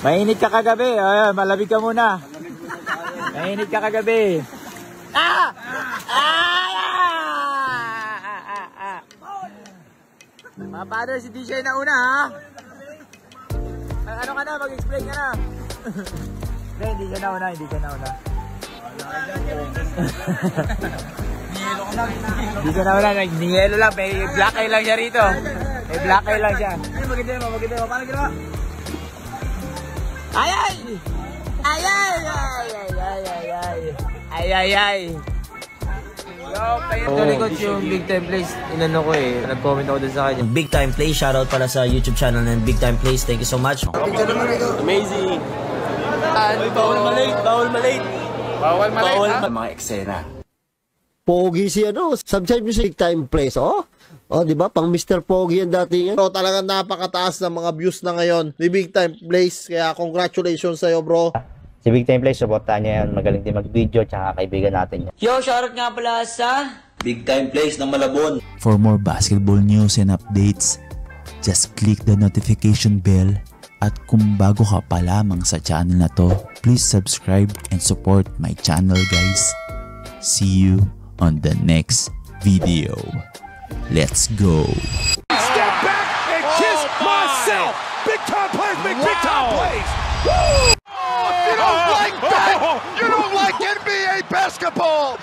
Mainit ka kagabi. Ay, malamig ka muna. Mainit ka kagabi. Ah! Mga father, si DJ na una, ha? Ano ka na? Mag-explain ka na. Hindi siya nauna. Hindi siya nauna. Niyelo lang. May black eye lang siya rito. May black eye lang siya. Ay, maganda mo. Paano ginawa? Ay. Actually, coach, yung Big Time Plays, inano ko eh. Nag-comment ako dun sa kanya. Big Time Plays, shoutout pala sa YouTube channel ng Big Time Plays. Thank you so much. Amazing. Bawal malate. Mga eksena. Pogi si subscribe nyo sa Big Time Plays, di ba? Pang Mr. Pogi yan dati yan. Bro, talagang napakataas ng mga views na ngayon ni Big Time Plays. Kaya congratulations sa'yo, bro. Si Big Time Plays, supportahan niya yan. Magaling din mag-video, tsaka kaibigan natin yan. Yo, shoutout nga pala sa Big Time Plays ng Malabon. For more basketball news and updates, just click the notification bell. At kung bago ka pa lamang sa channel na to, please subscribe and support my channel, guys. See you on the next video. Let's go. Step back and kiss myself. Big time plays make big time plays. Woo! You don't like that. You don't like NBA basketball.